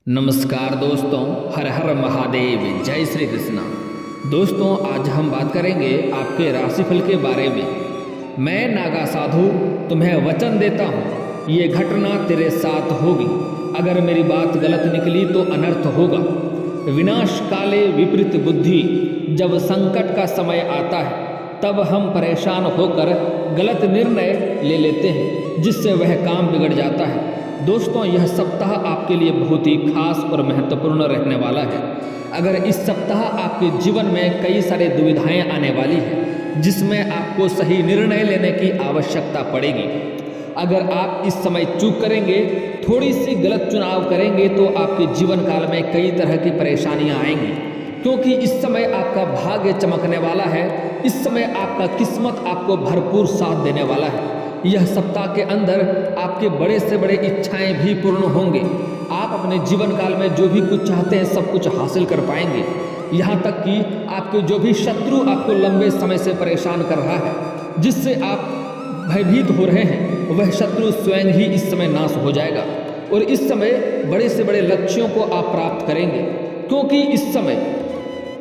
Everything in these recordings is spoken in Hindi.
नमस्कार दोस्तों, हर हर महादेव, जय श्री कृष्णा। दोस्तों, आज हम बात करेंगे आपके राशिफल के बारे में। मैं नागा साधु तुम्हें वचन देता हूँ, ये घटना तेरे साथ होगी। अगर मेरी बात गलत निकली तो अनर्थ होगा। विनाश काले विपरीत बुद्धि, जब संकट का समय आता है तब हम परेशान होकर गलत निर्णय ले लेते हैं, जिससे वह काम बिगड़ जाता है। दोस्तों, यह सप्ताह आपके लिए बहुत ही खास और महत्वपूर्ण रहने वाला है। अगर इस सप्ताह आपके जीवन में कई सारे दुविधाएं आने वाली हैं, जिसमें आपको सही निर्णय लेने की आवश्यकता पड़ेगी। अगर आप इस समय चूक करेंगे, थोड़ी सी गलत चुनाव करेंगे, तो आपके जीवन काल में कई तरह की परेशानियां आएंगी, क्योंकि इस समय आपका भाग्य चमकने वाला है। इस समय आपका किस्मत आपको भरपूर साथ देने वाला है। यह सप्ताह के अंदर आपके बड़े से बड़े इच्छाएं भी पूर्ण होंगे। आप अपने जीवन काल में जो भी कुछ चाहते हैं सब कुछ हासिल कर पाएंगे। यहाँ तक कि आपके जो भी शत्रु आपको लंबे समय से परेशान कर रहा है, जिससे आप भयभीत हो रहे हैं, वह शत्रु स्वयं ही इस समय नाश हो जाएगा। और इस समय बड़े से बड़े लक्ष्यों को आप प्राप्त करेंगे, क्योंकि इस समय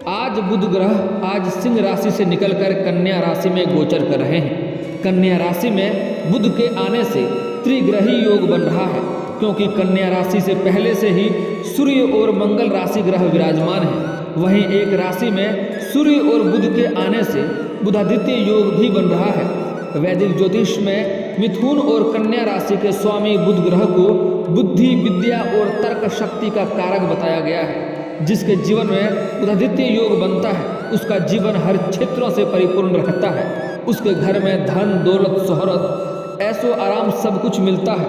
आज बुध ग्रह आज सिंह राशि से निकलकर कन्या राशि में गोचर कर रहे हैं। कन्या राशि में बुध के आने से त्रिग्रही योग बन रहा है, क्योंकि कन्या राशि से पहले से ही सूर्य और मंगल राशि ग्रह विराजमान है। वहीं एक राशि में सूर्य और बुध के आने से बुधादित्य योग भी बन रहा है। वैदिक ज्योतिष में मिथुन और कन्या राशि के स्वामी बुध ग्रह को बुद्धि, विद्या और तर्क शक्ति का कारक बताया गया है। जिसके जीवन में बुधादित्य योग बनता है, उसका जीवन हर क्षेत्रों से परिपूर्ण रहता है। उसके घर में धन, दौलत, शोहरत, ऐशो आराम सब कुछ मिलता है।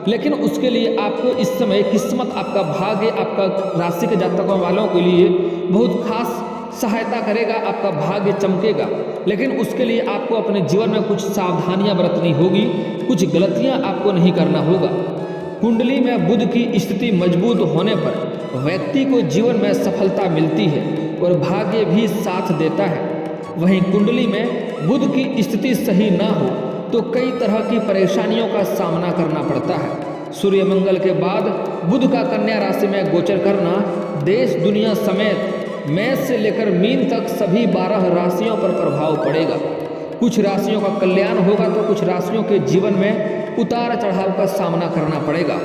लेकिन उसके लिए आपको इस समय किस्मत, आपका भाग्य, आपका राशि के जातकों वालों के लिए बहुत खास सहायता करेगा। आपका भाग्य चमकेगा, लेकिन उसके लिए आपको अपने जीवन में कुछ सावधानियां बरतनी होगी, कुछ गलतियां आपको नहीं करना होगा। कुंडली में बुध की स्थिति मजबूत होने पर व्यक्ति को जीवन में सफलता मिलती है और भाग्य भी साथ देता है। वहीं कुंडली में बुध की स्थिति सही ना हो तो कई तरह की परेशानियों का सामना करना पड़ता है। सूर्य मंगल के बाद बुध का कन्या राशि में गोचर करना देश दुनिया समेत मेष से लेकर मीन तक सभी 12 राशियों पर प्रभाव पड़ेगा। कुछ राशियों का कल्याण होगा तो कुछ राशियों के जीवन में उतार चढ़ाव का सामना करना पड़ेगा।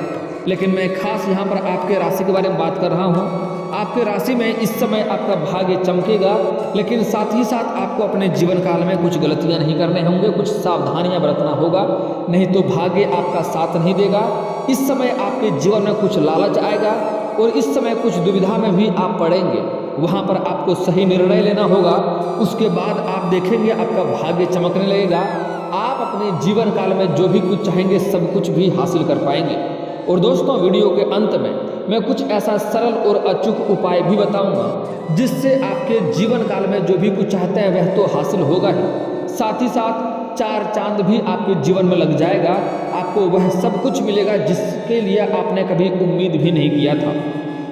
लेकिन मैं खास यहाँ पर आपके राशि के बारे में बात कर रहा हूँ। आपके राशि में इस समय आपका भाग्य चमकेगा, लेकिन साथ ही साथ आपको अपने जीवन काल में कुछ गलतियाँ नहीं करने होंगे, कुछ सावधानियाँ बरतना होगा, नहीं तो भाग्य आपका साथ नहीं देगा। इस समय आपके जीवन में कुछ लालच आएगा और इस समय कुछ दुविधा में भी आप पड़ेंगे। वहाँ पर आपको सही निर्णय लेना होगा। उसके बाद आप देखेंगे आपका भाग्य चमकने लगेगा। आप अपने जीवन काल में जो भी कुछ चाहेंगे सब कुछ भी हासिल कर पाएंगे। और दोस्तों, वीडियो के अंत में मैं कुछ ऐसा सरल और अचूक उपाय भी बताऊंगा, जिससे आपके जीवन काल में जो भी कुछ चाहते हैं वह तो हासिल होगा ही, साथ ही साथ 4 चांद भी आपके जीवन में लग जाएगा। आपको वह सब कुछ मिलेगा जिसके लिए आपने कभी उम्मीद भी नहीं किया था।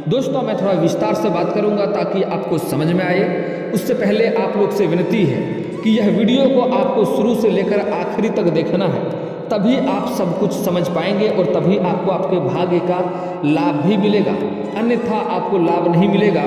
दोस्तों, मैं थोड़ा विस्तार से बात करूंगा ताकि आपको समझ में आए। उससे पहले आप लोग से विनती है कि यह वीडियो को आपको शुरू से लेकर आखिरी तक देखना है, तभी आप सब कुछ समझ पाएंगे और तभी आपको आपके भाग्य का लाभ भी मिलेगा, अन्यथा आपको लाभ नहीं मिलेगा।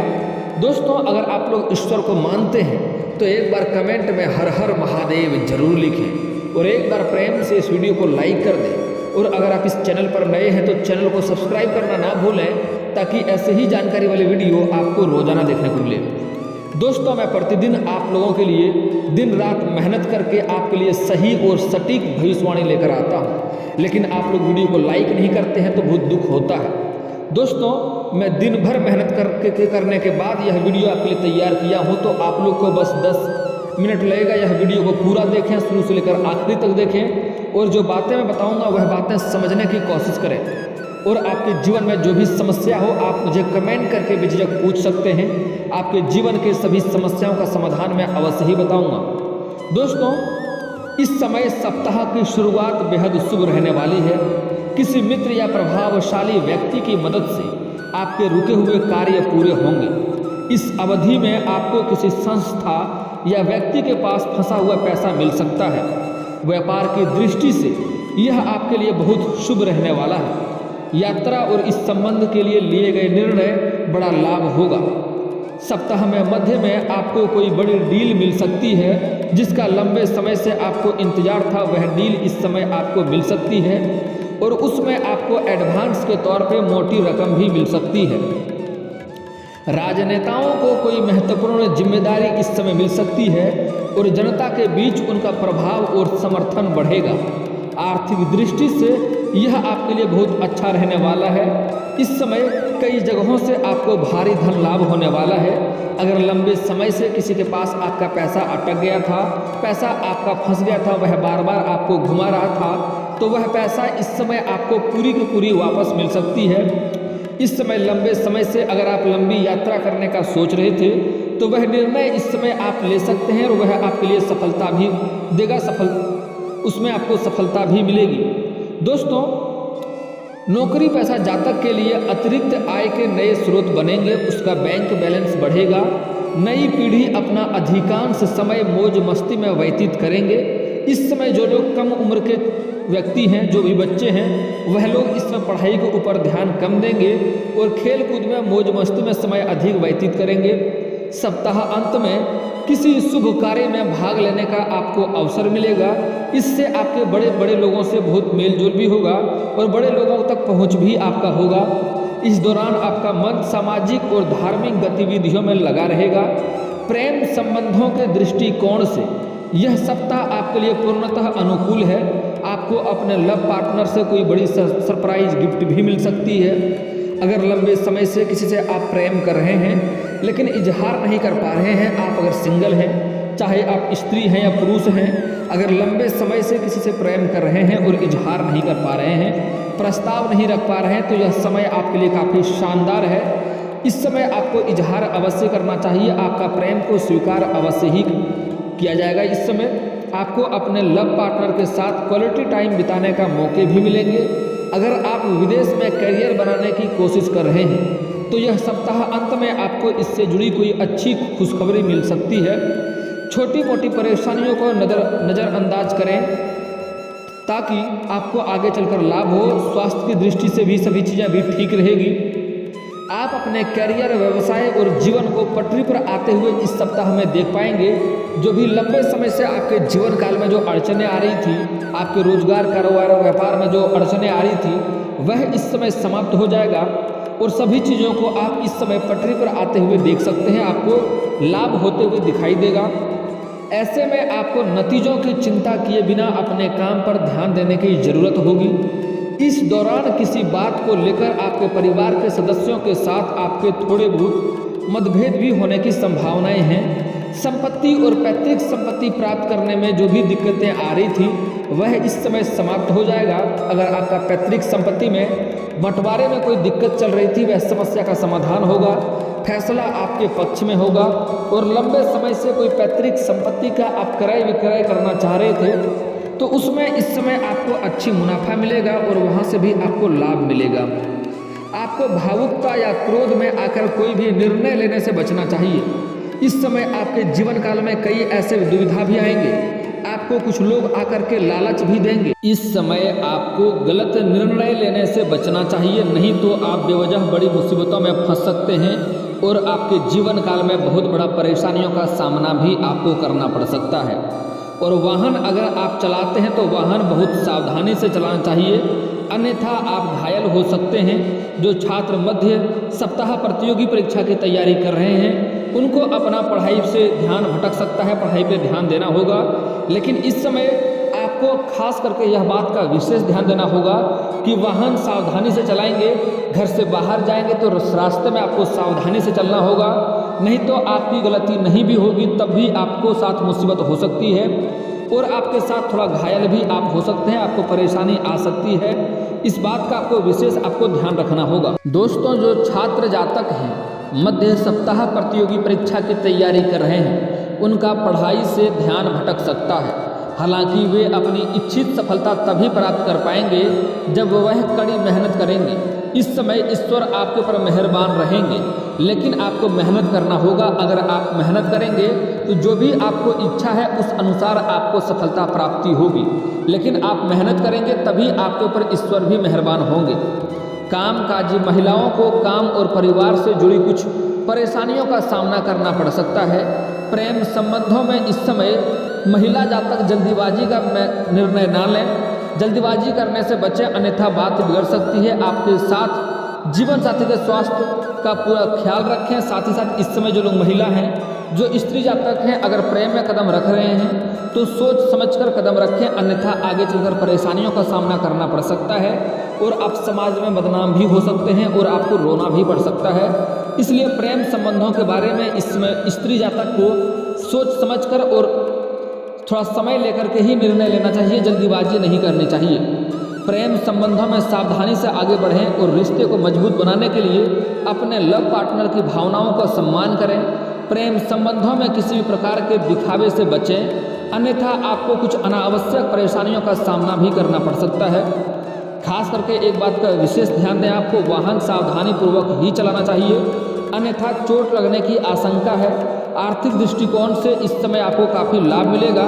दोस्तों, अगर आप लोग ईश्वर को मानते हैं तो एक बार कमेंट में हर हर महादेव जरूर लिखें और एक बार प्रेम से इस वीडियो को लाइक कर दें। और अगर आप इस चैनल पर नए हैं तो चैनल को सब्सक्राइब करना ना भूलें, ताकि ऐसे ही जानकारी वाले वीडियो आपको रोजाना देखने को मिले। दोस्तों, मैं प्रतिदिन आप लोगों के लिए दिन रात मेहनत करके आपके लिए सही और सटीक भविष्यवाणी लेकर आता हूँ, लेकिन आप लोग वीडियो को लाइक नहीं करते हैं तो बहुत दुख होता है। दोस्तों, मैं दिन भर मेहनत करने के बाद यह वीडियो आपके लिए तैयार किया हूँ, तो आप लोग को बस 10 मिनट लगेगा। यह वीडियो को पूरा देखें, शुरू से लेकर आखिरी तक देखें और जो बातें मैं बताऊँगा वह बातें समझने की कोशिश करें। और आपके जीवन में जो भी समस्या हो आप मुझे कमेंट करके बेझिझक पूछ सकते हैं। आपके जीवन के सभी समस्याओं का समाधान मैं अवश्य ही बताऊंगा। दोस्तों, इस समय सप्ताह की शुरुआत बेहद शुभ रहने वाली है। किसी मित्र या प्रभावशाली व्यक्ति की मदद से आपके रुके हुए कार्य पूरे होंगे। इस अवधि में आपको किसी संस्था या व्यक्ति के पास फंसा हुआ पैसा मिल सकता है। व्यापार की दृष्टि से यह आपके लिए बहुत शुभ रहने वाला है। यात्रा और इस संबंध के लिए लिए गए निर्णय बड़ा लाभ होगा। सप्ताह में मध्य में आपको कोई बड़ी डील मिल सकती है, जिसका लंबे समय से आपको इंतजार था, वह डील इस समय आपको मिल सकती है और उसमें आपको एडवांस के तौर पे मोटी रकम भी मिल सकती है। राजनेताओं को कोई महत्वपूर्ण जिम्मेदारी इस समय मिल सकती है और जनता के बीच उनका प्रभाव और समर्थन बढ़ेगा। आर्थिक दृष्टि से यह आपके लिए बहुत अच्छा रहने वाला है। इस समय कई जगहों से आपको भारी धन लाभ होने वाला है। अगर लंबे समय से किसी के पास आपका पैसा अटक गया था, पैसा आपका फंस गया था, वह बार बार आपको घुमा रहा था, तो वह पैसा इस समय आपको पूरी की पूरी वापस मिल सकती है। इस समय लंबे समय से अगर आप लंबी यात्रा करने का सोच रहे थे, तो वह निर्णय इस समय आप ले सकते हैं और वह आपके लिए सफलता भी देगा, उसमें आपको सफलता भी मिलेगी। दोस्तों, नौकरी पैसा जातक के लिए अतिरिक्त आय के नए स्रोत बनेंगे, उसका बैंक बैलेंस बढ़ेगा। नई पीढ़ी अपना अधिकांश समय मौज मस्ती में व्यतीत करेंगे। इस समय जो लोग कम उम्र के व्यक्ति हैं, जो भी बच्चे हैं, वह लोग इस समय पढ़ाई के ऊपर ध्यान कम देंगे और खेल कूद में मौज मस्ती में समय अधिक व्यतीत करेंगे। सप्ताह अंत में किसी शुभ कार्य में भाग लेने का आपको अवसर मिलेगा। इससे आपके बड़े बड़े लोगों से बहुत मेलजोल भी होगा और बड़े लोगों तक पहुंच भी आपका होगा। इस दौरान आपका मन सामाजिक और धार्मिक गतिविधियों में लगा रहेगा। प्रेम संबंधों के दृष्टिकोण से यह सप्ताह आपके लिए पूर्णतः अनुकूल है। आपको अपने लव पार्टनर से कोई बड़ी सरप्राइज गिफ्ट भी मिल सकती है। अगर लंबे समय से किसी से आप प्रेम कर रहे हैं लेकिन इजहार नहीं कर पा रहे हैं, आप अगर सिंगल हैं, चाहे आप स्त्री हैं या पुरुष हैं, अगर लंबे समय से किसी से प्रेम कर रहे हैं और इजहार नहीं कर पा रहे हैं, प्रस्ताव नहीं रख पा रहे हैं, तो यह समय आपके लिए काफ़ी शानदार है। इस समय आपको इजहार अवश्य करना चाहिए। आपका प्रेम को स्वीकार अवश्य ही किया जाएगा। इस समय आपको अपने लव पार्टनर के साथ क्वालिटी टाइम बिताने का मौके भी मिलेंगे। अगर आप विदेश में करियर बनाने की कोशिश कर रहे हैं, तो यह सप्ताह अंत में आपको इससे जुड़ी कोई अच्छी खुशखबरी मिल सकती है। छोटी मोटी परेशानियों को नज़रअंदाज करें ताकि आपको आगे चलकर लाभ हो। स्वास्थ्य की दृष्टि से भी सभी चीज़ें भी ठीक रहेगी। आप अपने करियर, व्यवसाय और जीवन को पटरी पर आते हुए इस सप्ताह में देख पाएंगे। जो भी लंबे समय से आपके जीवन काल में जो अड़चनें आ रही थी, आपके रोजगार, कारोबार और व्यापार में जो अड़चनें आ रही थी, वह इस समय समाप्त हो जाएगा और सभी चीज़ों को आप इस समय पटरी पर आते हुए देख सकते हैं। आपको लाभ होते हुए दिखाई देगा। ऐसे में आपको नतीजों की चिंता किए बिना अपने काम पर ध्यान देने की जरूरत होगी। इस दौरान किसी बात को लेकर आपके परिवार के सदस्यों के साथ आपके थोड़े बहुत मतभेद भी होने की संभावनाएं हैं। संपत्ति और पैतृक संपत्ति प्राप्त करने में जो भी दिक्कतें आ रही थी, वह इस समय समाप्त हो जाएगा। अगर आपका पैतृक संपत्ति में बंटवारे में कोई दिक्कत चल रही थी, वह समस्या का समाधान होगा। फैसला आपके पक्ष में होगा और लंबे समय से कोई पैतृक संपत्ति का आप क्रय विक्रय करना चाह रहे थे, तो उसमें इस समय आपको अच्छी मुनाफा मिलेगा और वहाँ से भी आपको लाभ मिलेगा। आपको भावुकता या क्रोध में आकर कोई भी निर्णय लेने से बचना चाहिए। इस समय आपके जीवन काल में कई ऐसे दुविधा भी आएंगे। आपको कुछ लोग आकर के लालच भी देंगे। इस समय आपको गलत निर्णय लेने से बचना चाहिए, नहीं तो आप बेवजह बड़ी मुसीबतों में फंस सकते हैं और आपके जीवन काल में बहुत बड़ा परेशानियों का सामना भी आपको करना पड़ सकता है। और वाहन अगर आप चलाते हैं तो वाहन बहुत सावधानी से चलाना चाहिए, अन्यथा आप घायल हो सकते हैं। जो छात्र मध्य सप्ताह प्रतियोगी परीक्षा की तैयारी कर रहे हैं, उनको अपना पढ़ाई से ध्यान भटक सकता है, पढ़ाई पे ध्यान देना होगा। लेकिन इस समय आपको खास करके यह बात का विशेष ध्यान देना होगा कि वाहन सावधानी से चलाएंगे। घर से बाहर जाएंगे तो रास्ते में आपको सावधानी से चलना होगा, नहीं तो आपकी गलती नहीं भी होगी तब भी आपको साथ मुसीबत हो सकती है और आपके साथ थोड़ा घायल भी आप हो सकते हैं, आपको परेशानी आ सकती है। इस बात का आपको विशेष ध्यान रखना होगा। दोस्तों, जो छात्र जातक हैं, मध्य सप्ताह प्रतियोगी परीक्षा की तैयारी कर रहे हैं, उनका पढ़ाई से ध्यान भटक सकता है। हालांकि वे अपनी इच्छित सफलता तभी प्राप्त कर पाएंगे जब वह कड़ी मेहनत करेंगे। इस समय ईश्वर आपके ऊपर मेहरबान रहेंगे, लेकिन आपको मेहनत करना होगा। अगर आप मेहनत करेंगे तो जो भी आपको इच्छा है उस अनुसार आपको सफलता प्राप्ति होगी। लेकिन आप मेहनत करेंगे तभी आपके ऊपर ईश्वर भी मेहरबान होंगे। कामकाजी महिलाओं को काम और परिवार से जुड़ी कुछ परेशानियों का सामना करना पड़ सकता है। प्रेम संबंधों में इस समय महिला जातक जल्दीबाजी का निर्णय ना लें, जल्दीबाजी करने से बचें, अन्यथा बात बिगड़ सकती है। आपके साथ जीवन साथी के स्वास्थ्य का पूरा ख्याल रखें। साथ ही साथ इस समय जो लोग महिला हैं, जो स्त्री जातक हैं, अगर प्रेम में कदम रख रहे हैं तो सोच समझकर कदम रखें, अन्यथा आगे चलकर परेशानियों का सामना करना पड़ सकता है और आप समाज में बदनाम भी हो सकते हैं और आपको रोना भी पड़ सकता है। इसलिए प्रेम संबंधों के बारे में इसमें स्त्री जातक को सोच समझकर और थोड़ा समय लेकर के ही निर्णय लेना चाहिए, जल्दीबाजी नहीं करनी चाहिए। प्रेम संबंधों में सावधानी से आगे बढ़ें और रिश्ते को मजबूत बनाने के लिए अपने लव पार्टनर की भावनाओं का सम्मान करें। प्रेम संबंधों में किसी भी प्रकार के दिखावे से बचें, अन्यथा आपको कुछ अनावश्यक परेशानियों का सामना भी करना पड़ सकता है। खास करके एक बात का विशेष ध्यान दें, आपको वाहन सावधानी पूर्वक ही चलाना चाहिए, अन्यथा चोट लगने की आशंका है। आर्थिक दृष्टिकोण से इस समय आपको काफ़ी लाभ मिलेगा,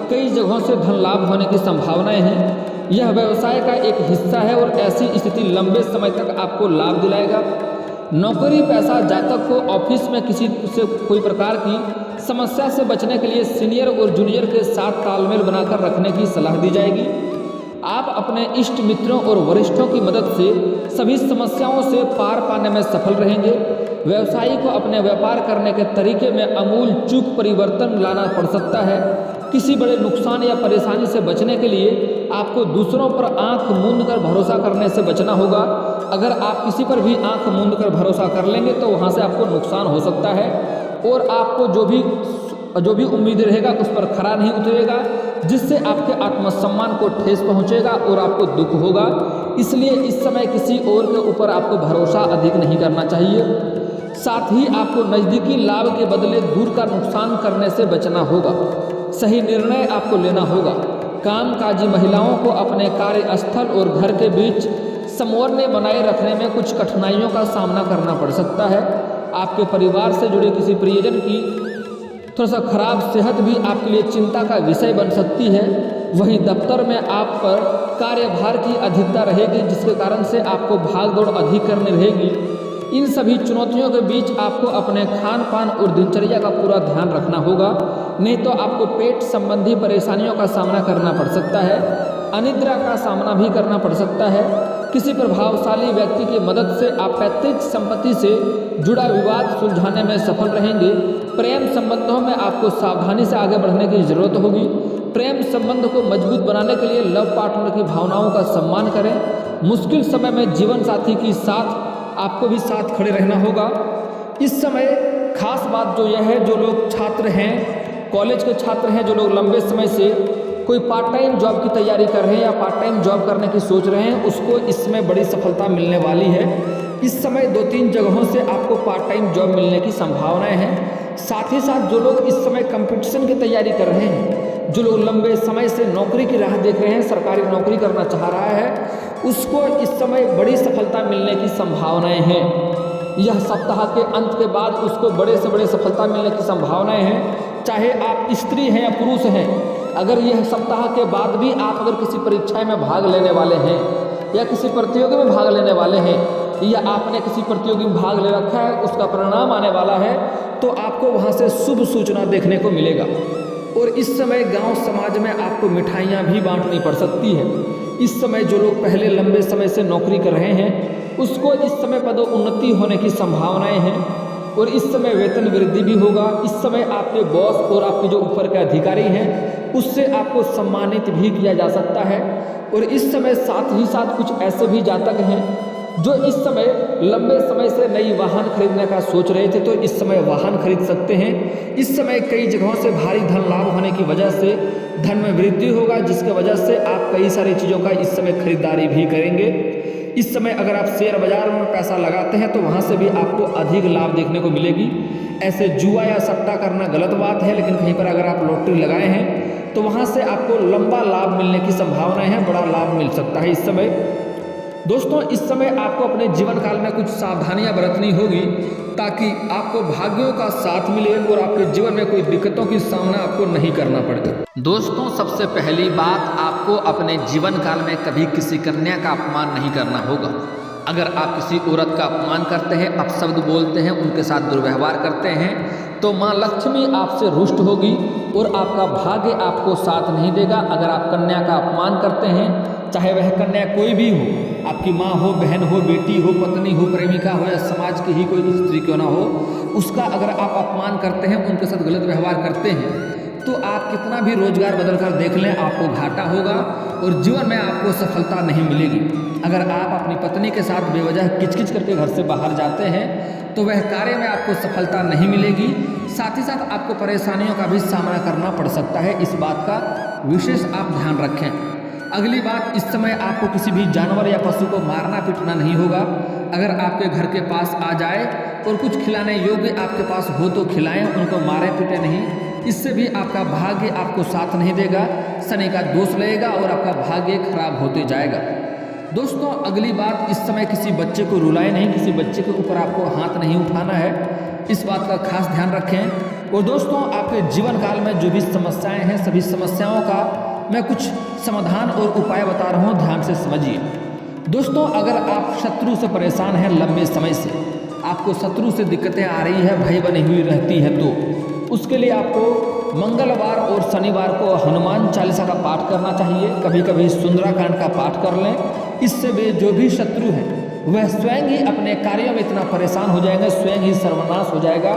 कई जगहों से धन लाभ होने की संभावनाएं हैं। यह व्यवसाय का एक हिस्सा है और ऐसी स्थिति लंबे समय तक आपको लाभ दिलाएगा। नौकरी पैसा जातक को ऑफिस में किसी से कोई प्रकार की समस्या से बचने के लिए सीनियर और जूनियर के साथ तालमेल बनाकर रखने की सलाह दी जाएगी। आप अपने इष्ट मित्रों और वरिष्ठों की मदद से सभी समस्याओं से पार पाने में सफल रहेंगे। व्यवसायी को अपने व्यापार करने के तरीके में आमूल चूक परिवर्तन लाना पड़ सकता है। किसी बड़े नुकसान या परेशानी से बचने के लिए आपको दूसरों पर आंख मूंद कर भरोसा करने से बचना होगा। अगर आप किसी पर भी आंख मूंद कर भरोसा कर लेंगे तो वहाँ से आपको नुकसान हो सकता है और आपको जो भी उम्मीद रहेगा उस पर खरा नहीं उतरेगा, जिससे आपके आत्मसम्मान को ठेस पहुँचेगा और आपको दुख होगा। इसलिए इस समय किसी और के ऊपर आपको भरोसा अधिक नहीं करना चाहिए। साथ ही आपको नज़दीकी लाभ के बदले दूर का नुकसान करने से बचना होगा। सही निर्णय आपको लेना होगा। कामकाजी महिलाओं को अपने कार्यस्थल और घर के बीच समन्वय बनाए रखने में कुछ कठिनाइयों का सामना करना पड़ सकता है। आपके परिवार से जुड़े किसी प्रियजन की थोड़ा सा खराब सेहत भी आपके लिए चिंता का विषय बन सकती है। वहीं दफ्तर में आप पर कार्यभार की अधिकता रहेगी, जिसके कारण से आपको भाग दौड़ अधिक करनी रहेगी। इन सभी चुनौतियों के बीच आपको अपने खान पान और दिनचर्या का पूरा ध्यान रखना होगा, नहीं तो आपको पेट संबंधी परेशानियों का सामना करना पड़ सकता है। अनिद्रा का सामना भी करना पड़ सकता है। किसी प्रभावशाली व्यक्ति की मदद से आप पैतृक संपत्ति से जुड़ा विवाद सुलझाने में सफल रहेंगे। प्रेम संबंधों में आपको सावधानी से आगे बढ़ने की जरूरत होगी। प्रेम संबंध को मजबूत बनाने के लिए लव पार्टनर की भावनाओं का सम्मान करें। मुश्किल समय में जीवन साथी की साथ आपको भी साथ खड़े रहना होगा। इस समय खास बात जो यह है, जो लोग छात्र हैं, कॉलेज के छात्र हैं, जो लोग लंबे समय से कोई पार्ट टाइम जॉब की तैयारी कर रहे हैं या पार्ट टाइम जॉब करने की सोच रहे हैं, उसको इसमें बड़ी सफलता मिलने वाली है। इस समय 2-3 जगहों से आपको पार्ट टाइम जॉब मिलने की संभावनाएं हैं। साथ ही साथ जो लोग इस समय कंपटीशन की तैयारी कर रहे हैं, जो लोग लंबे समय से नौकरी की राह देख रहे हैं, सरकारी नौकरी करना चाह रहा है, उसको इस समय बड़ी सफलता मिलने की संभावनाएं हैं। यह सप्ताह के अंत के बाद उसको बड़े से बड़े सफलता मिलने की संभावनाएं हैं। चाहे आप स्त्री हैं या पुरुष हैं, अगर यह सप्ताह के बाद भी आप अगर किसी परीक्षा में भाग लेने वाले हैं या किसी प्रतियोगी में भाग लेने वाले हैं या आपने किसी प्रतियोगी में भाग ले रखा है, उसका परिणाम आने वाला है, तो आपको वहाँ से शुभ सूचना देखने को मिलेगा। और इस समय गांव समाज में आपको मिठाइयाँ भी बांटनी पड़ सकती है। इस समय जो लोग पहले लंबे समय से नौकरी कर रहे हैं, उसको इस समय पदोन्नति होने की संभावनाएं हैं और इस समय वेतन वृद्धि भी होगा। इस समय आपके बॉस और आपके जो ऊपर के अधिकारी हैं, उससे आपको सम्मानित भी किया जा सकता है। और इस समय साथ ही साथ कुछ ऐसे भी जातक हैं जो इस समय लंबे समय से नई वाहन खरीदने का सोच रहे थे, तो इस समय वाहन खरीद सकते हैं। इस समय कई जगहों से भारी धन लाभ होने की वजह से धन में वृद्धि होगा, जिसकी वजह से आप कई सारी चीज़ों का इस समय खरीदारी भी करेंगे। इस समय अगर आप शेयर बाजार में पैसा लगाते हैं तो वहाँ से भी आपको अधिक लाभ देखने को मिलेगी। ऐसे जुआ या सट्टा करना गलत बात है, लेकिन कहीं पर अगर आप लॉटरी लगाए हैं तो वहाँ से आपको लंबा लाभ मिलने की संभावनाएं हैं, बड़ा लाभ मिल सकता है इस समय। दोस्तों, इस समय आपको अपने जीवन काल में कुछ सावधानियां बरतनी होगी ताकि आपको भाग्यों का साथ मिले और आपके जीवन में कोई दिक्कतों की सामना आपको नहीं करना पड़े। दोस्तों, सबसे पहली बात, आपको अपने जीवन काल में कभी किसी कन्या का अपमान नहीं करना होगा। अगर आप किसी औरत का अपमान करते हैं, अपशब्द बोलते हैं, उनके साथ दुर्व्यवहार करते हैं, तो माँ लक्ष्मी आपसे रुष्ट होगी और आपका भाग्य आपको साथ नहीं देगा। अगर आप कन्या का अपमान करते हैं, चाहे वह कन्या कोई भी हो, आपकी माँ हो, बहन हो, बेटी हो, पत्नी हो, प्रेमिका हो या समाज की ही कोई स्त्री क्यों ना हो, उसका अगर आप अपमान करते हैं, उनके साथ गलत व्यवहार करते हैं, तो आप कितना भी रोजगार बदल कर देख लें, आपको घाटा होगा और जीवन में आपको सफलता नहीं मिलेगी। अगर आप अपनी पत्नी के साथ बेवजह किचकिच करके घर से बाहर जाते हैं, तो वह कार्य में आपको सफलता नहीं मिलेगी। साथ ही साथ आपको परेशानियों का भी सामना करना पड़ सकता है। इस बात का विशेष आप ध्यान रखें। अगली बात, इस समय आपको किसी भी जानवर या पशु को मारना पीटना नहीं होगा। अगर आपके घर के पास आ जाए और कुछ खिलाने योग्य आपके पास हो तो खिलाएं, उनको मारे पीटे नहीं। इससे भी आपका भाग्य आपको साथ नहीं देगा, शनि का दोष लगेगा और आपका भाग्य खराब होते जाएगा। दोस्तों, अगली बात, इस समय किसी बच्चे को रुलाएं नहीं, किसी बच्चे के ऊपर आपको हाथ नहीं उठाना है। इस बात का खास ध्यान रखें। और दोस्तों, आपके जीवन काल में जो भी समस्याएं हैं, सभी समस्याओं का मैं कुछ समाधान और उपाय बता रहा हूँ, ध्यान से समझिए। दोस्तों, अगर आप शत्रु से परेशान हैं लंबे समय से, आपको शत्रु से दिक्कतें आ रही है, भय बनी हुई रहती है, तो उसके लिए आपको मंगलवार और शनिवार को हनुमान चालीसा का पाठ करना चाहिए। कभी कभी सुंदराकांड का पाठ कर लें। इससे वे जो भी शत्रु हैं वह स्वयं ही अपने कार्यों में इतना परेशान हो जाएंगे, स्वयं ही सर्वनाश हो जाएगा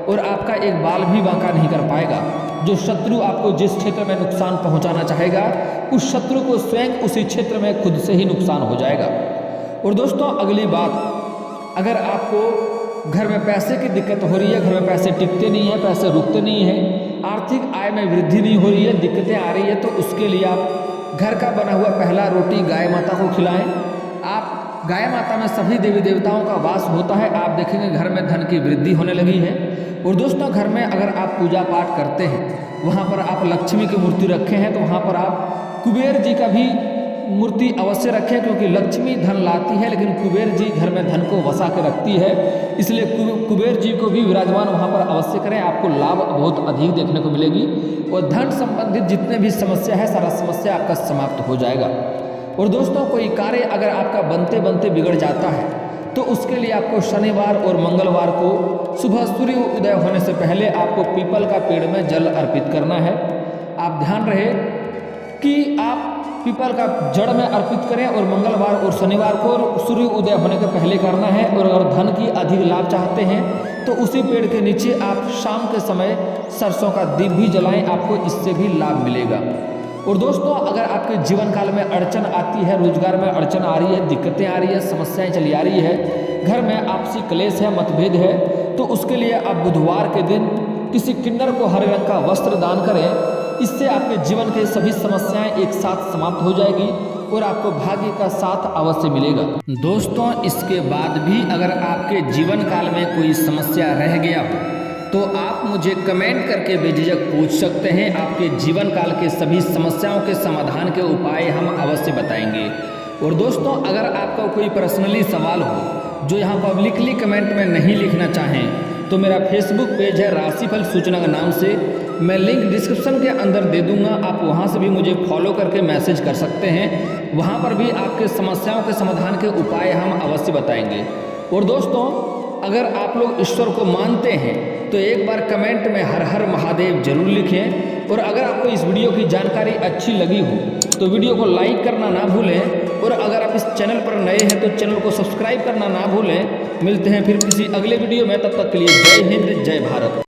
और आपका एक बाल भी बांका नहीं कर पाएगा। जो शत्रु आपको जिस क्षेत्र में नुकसान पहुंचाना चाहेगा, उस शत्रु को स्वयं उसी क्षेत्र में खुद से ही नुकसान हो जाएगा। और दोस्तों, अगली बात, अगर आपको घर में पैसे की दिक्कत हो रही है, घर में पैसे टिकते नहीं है, पैसे रुकते नहीं है, आर्थिक आय में वृद्धि नहीं हो रही है, दिक्कतें आ रही है, तो उसके लिए आप घर का बना हुआ पहला रोटी गाय माता को खिलाएं। आप गाय माता में सभी देवी देवताओं का वास होता है। आप देखेंगे घर में धन की वृद्धि होने लगी है। और दोस्तों, घर में अगर आप पूजा पाठ करते हैं, वहाँ पर आप लक्ष्मी की मूर्ति रखे हैं, तो वहाँ पर आप कुबेर जी का भी मूर्ति अवश्य रखें, क्योंकि लक्ष्मी धन लाती है, लेकिन कुबेर जी घर में धन को वसा के रखती है। इसलिए कुबेर जी को भी विराजमान वहाँ पर अवश्य करें, आपको लाभ बहुत अधिक देखने को मिलेगी और धन संबंधित जितने भी समस्या है, सारा समस्या आपका समाप्त हो जाएगा। और दोस्तों, कोई कार्य अगर आपका बनते बनते बिगड़ जाता है, तो उसके लिए आपको शनिवार और मंगलवार को सुबह सूर्य उदय होने से पहले आपको पीपल का पेड़ में जल अर्पित करना है। आप ध्यान रहे कि आप पीपल का जड़ में अर्पित करें और मंगलवार और शनिवार को सूर्य उदय होने के पहले करना है। और अगर धन की अधिक लाभ चाहते हैं, तो उसी पेड़ के नीचे आप शाम के समय सरसों का दीप भी जलाएं, आपको इससे भी लाभ मिलेगा। और दोस्तों, अगर आपके जीवन काल में अड़चन आती है, रोजगार में अड़चन आ रही है, दिक्कतें आ रही है, समस्याएं चली आ रही है, घर में आपसी क्लेश है, मतभेद है, तो उसके लिए आप बुधवार के दिन किसी किन्नर को हरे रंग का वस्त्र दान करें। इससे आपके जीवन के सभी समस्याएं एक साथ समाप्त हो जाएगी और आपको भाग्य का साथ अवश्य मिलेगा। दोस्तों, इसके बाद भी अगर आपके जीवन काल में कोई समस्या रह गया हो, तो आप मुझे कमेंट करके बेझिझक पूछ सकते हैं। आपके जीवन काल के सभी समस्याओं के समाधान के उपाय हम अवश्य बताएंगे। और दोस्तों, अगर आपका कोई पर्सनली सवाल हो जो यहाँ पब्लिकली कमेंट में नहीं लिखना चाहें, तो मेरा फेसबुक पेज है राशिफल सूचना के नाम से, मैं लिंक डिस्क्रिप्शन के अंदर दे दूंगा। आप वहाँ से भी मुझे फॉलो करके मैसेज कर सकते हैं। वहाँ पर भी आपके समस्याओं के समाधान के उपाय हम अवश्य बताएंगे। और दोस्तों, अगर आप लोग ईश्वर को मानते हैं, तो एक बार कमेंट में हर हर महादेव जरूर लिखें। और अगर आपको इस वीडियो की जानकारी अच्छी लगी हो, तो वीडियो को लाइक करना ना भूलें। और अगर आप इस चैनल पर नए हैं, तो चैनल को सब्सक्राइब करना ना भूलें। मिलते हैं फिर किसी अगले वीडियो में, तब तक के लिए जय हिंद, जय भारत।